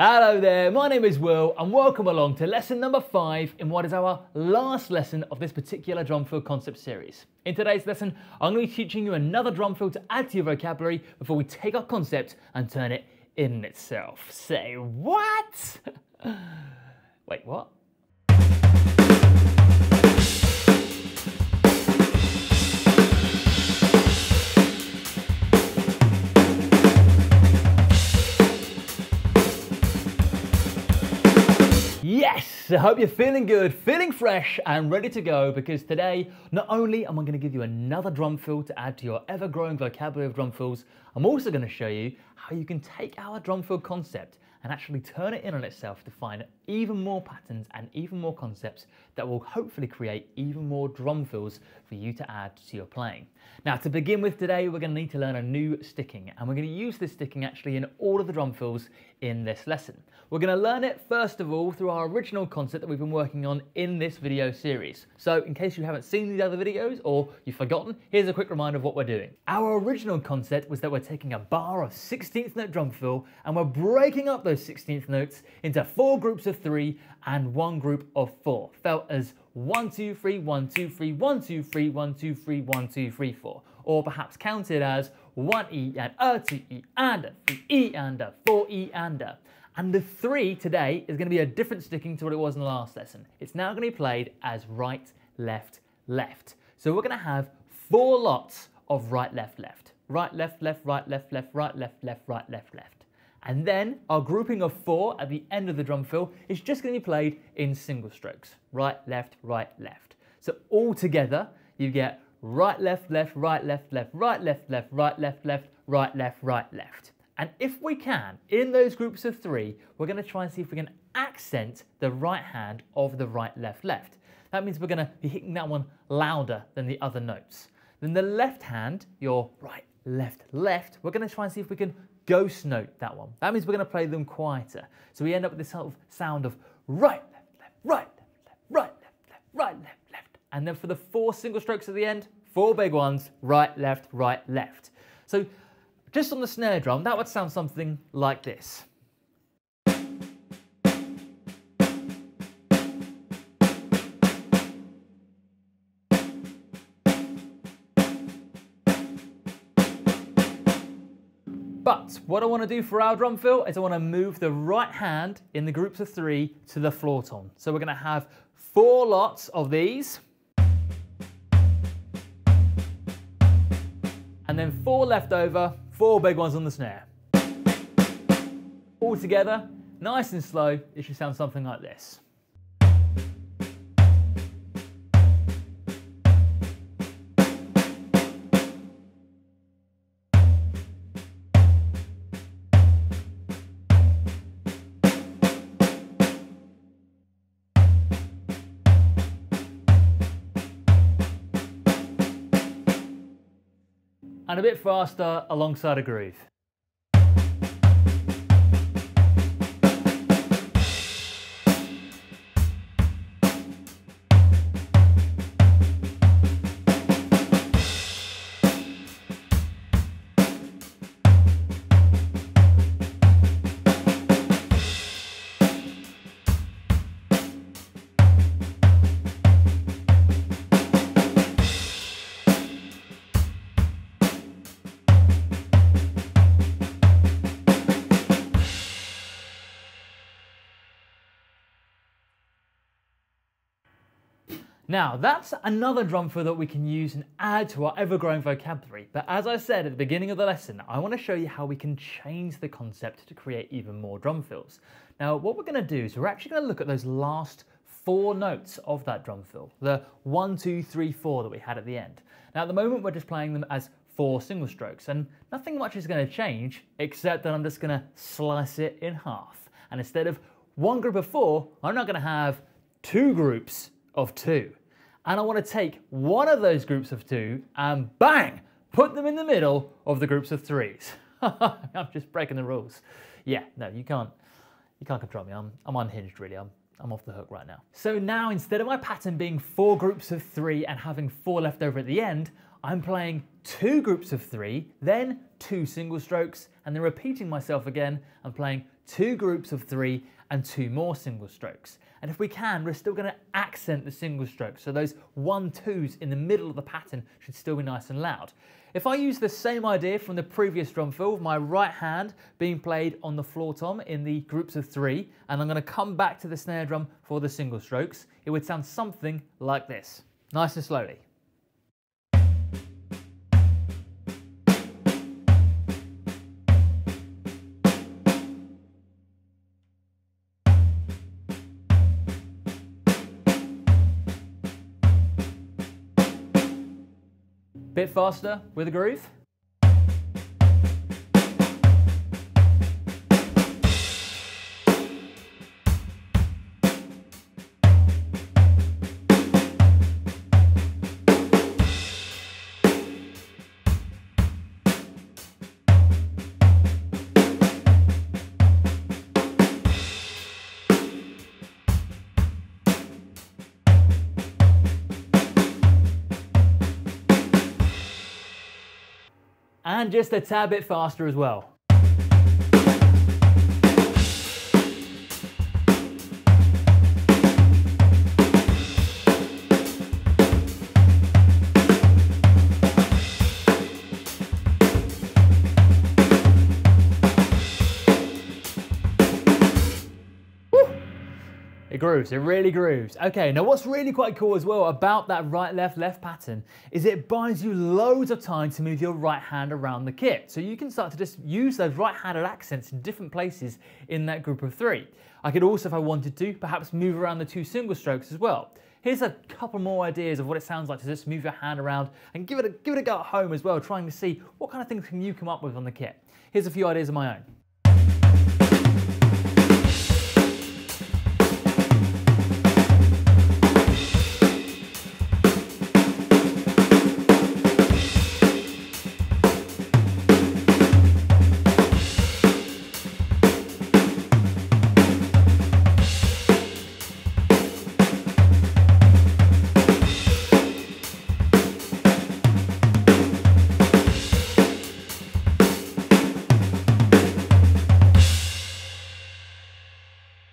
Hello there, my name is Will and welcome along to lesson number 5 in what is our last lesson of this particular drum fill concept series. In today's lesson, I'm going to be teaching you another drum fill to add to your vocabulary before we take our concept and turn it in itself. Say what? Wait, what? Yes, I hope you're feeling good, feeling fresh and ready to go, because today not only am I going to give you another drum fill to add to your ever-growing vocabulary of drum fills, I'm also going to show you how you can take our drum fill concept and actually turn it in on itself to find even more patterns and even more concepts that will hopefully create even more drum fills for you to add to your playing. Now, to begin with today, we're going to need to learn a new sticking, and we're going to use this sticking actually in all of the drum fills in this lesson. We're going to learn it first of all through our original concept that we've been working on in this video series. So in case you haven't seen these other videos or you've forgotten, here's a quick reminder of what we're doing. Our original concept was that we're taking a bar of 16th note drum fill and we're breaking up those 16th notes into 4 groups of 3 and 1 group of 4, felt as 1, 2, 3, 1, 2, 3, 1, 2, 3, 1, 2, 3, 1, 2, 3, 4, or perhaps counted as 1 E and a 2 E and a 3 E and a 4 E and a. And the 3 today is going to be a different sticking to what it was in the last lesson. It's now going to be played as right, left, left. So we're going to have 4 lots of right, left, left. Right, left, left, right, left, left, right, left, left, right, left, left. And then our grouping of 4 at the end of the drum fill is just going to be played in single strokes. Right, left, right, left. So all together you get right, left, left, right, left, left, right, left, left, right, left, left, right, left, right, left. And if we can, in those groups of 3, we're going to try and see if we can accent the right hand of the right, left, left. That means we're going to be hitting that one louder than the other notes. Then the left hand, your right, left, left, we're going to try and see if we can ghost note that one. That means we're going to play them quieter. So we end up with this sort of sound of right, left, left, right, left, left, right, left, left, right, left, left. And then for the 4 single strokes at the end, 4 big ones, right, left, right, left. So just on the snare drum, that would sound something like this. But what I want to do for our drum fill is I want to move the right hand in the groups of 3 to the floor tom. So we're going to have 4 lots of these. And then 4 left over, 4 big ones on the snare. All together, nice and slow, it should sound something like this. And a bit faster alongside a groove. Now, that's another drum fill that we can use and add to our ever-growing vocabulary. But as I said at the beginning of the lesson, I want to show you how we can change the concept to create even more drum fills. Now, what we're going to do is we're actually going to look at those last 4 notes of that drum fill, the 1, 2, 3, 4 that we had at the end. Now, at the moment, we're just playing them as 4 single strokes, and nothing much is going to change, except that I'm just going to slice it in half. And instead of 1 group of 4, I'm now going to have 2 groups of 2. And I want to take one of those groups of 2 and bang, put them in the middle of the groups of 3's. I'm just breaking the rules. Yeah, no, you can't control me. I'm unhinged, really. I'm off the hook right now. So now, instead of my pattern being 4 groups of 3 and having 4 left over at the end, I'm playing 2 groups of 3, then 2 single strokes, and then repeating myself again and playing 2 groups of 3 and 2 more single strokes. And if we can, we're still going to accent the single strokes, so those 1-2s in the middle of the pattern should still be nice and loud. If I use the same idea from the previous drum fill, my right hand being played on the floor tom in the groups of 3, and I'm going to come back to the snare drum for the single strokes, it would sound something like this, nice and slowly. Bit faster with a groove. And just a tad bit faster as well. It grooves, it really grooves. Okay, now what's really quite cool as well about that right, left, left pattern is it buys you loads of time to move your right hand around the kit. So you can start to just use those right-handed accents in different places in that group of 3. I could also, if I wanted to, perhaps move around the 2 single strokes as well. Here's a couple more ideas of what it sounds like to just move your hand around and give it a go at home as well, trying to see what kind of things can you come up with on the kit. Here's a few ideas of my own.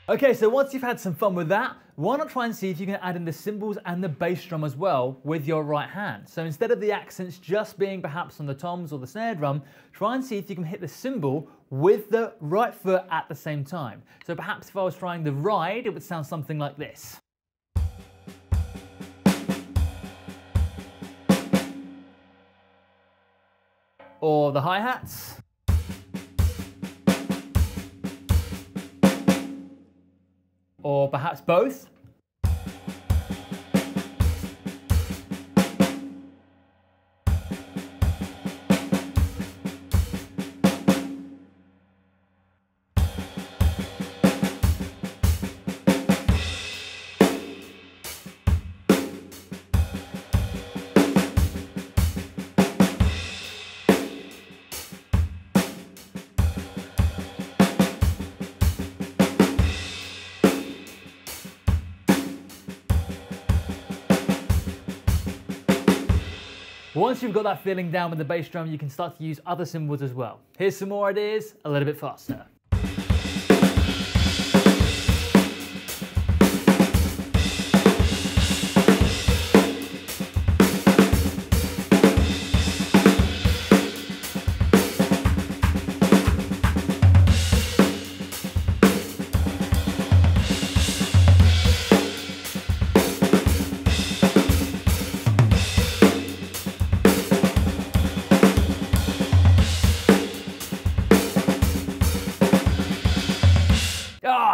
Okay, so once you've had some fun with that, why not try and see if you can add in the cymbals and the bass drum as well with your right hand. So instead of the accents just being perhaps on the toms or the snare drum, try and see if you can hit the cymbal with the right foot at the same time. So perhaps if I was trying the ride, it would sound something like this. Or the hi-hats. Or perhaps both. Once you've got that feeling down with the bass drum, you can start to use other cymbals as well. Here's some more ideas, a little bit faster.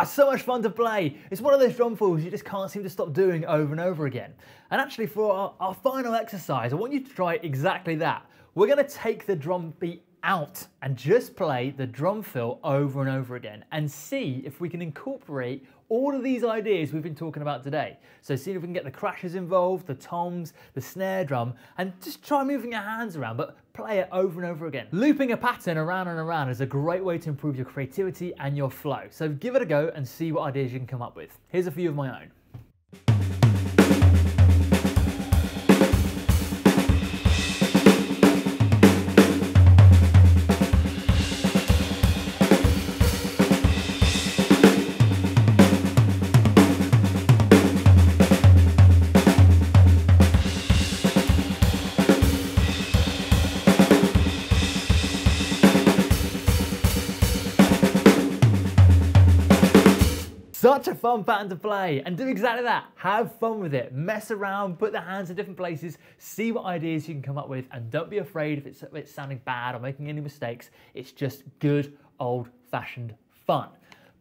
So much fun to play. It's one of those drum fills you just can't seem to stop doing over and over again. And actually for our final exercise, I want you to try exactly that. We're going to take the drum beat out and just play the drum fill over and over again and see if we can incorporate all of these ideas we've been talking about today. So see if we can get the crashes involved, the toms, the snare drum, and just try moving your hands around, but play it over and over again. Looping a pattern around and around is a great way to improve your creativity and your flow. So give it a go and see what ideas you can come up with. Here's a few of my own. Such a fun pattern to play, and do exactly that. Have fun with it. Mess around, put the hands in different places, see what ideas you can come up with, and don't be afraid if it's sounding bad or making any mistakes. It's just good old-fashioned fun.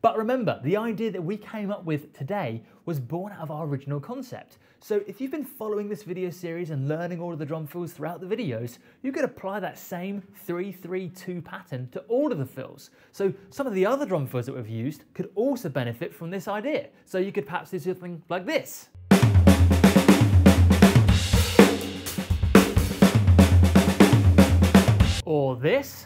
But remember, the idea that we came up with today was born out of our original concept. So if you've been following this video series and learning all of the drum fills throughout the videos, you could apply that same 3-3-2 pattern to all of the fills. So some of the other drum fills that we've used could also benefit from this idea. So you could perhaps do something like this. Or this.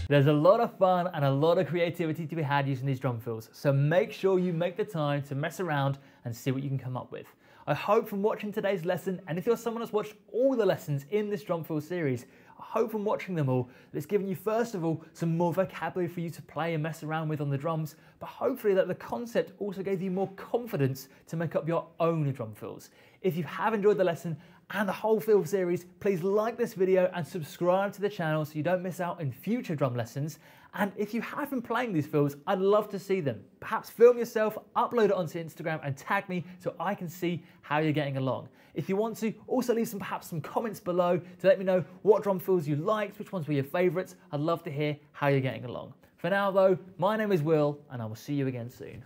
There's a lot of fun and a lot of creativity to be had using these drum fills, so make sure you make the time to mess around and see what you can come up with. I hope from watching today's lesson, and if you're someone who's watched all the lessons in this drum fill series, I hope from watching them all that it's given you first of all some more vocabulary for you to play and mess around with on the drums, but hopefully that the concept also gave you more confidence to make up your own drum fills. If you have enjoyed the lesson and the whole fill series, please like this video and subscribe to the channel so you don't miss out in future drum lessons. And if you have been playing these fills, I'd love to see them. Perhaps film yourself, upload it onto Instagram and tag me so I can see how you're getting along. If you want to, also leave perhaps some comments below to let me know what drum fills you liked, which ones were your favourites. I'd love to hear how you're getting along. For now though, my name is Will and I will see you again soon.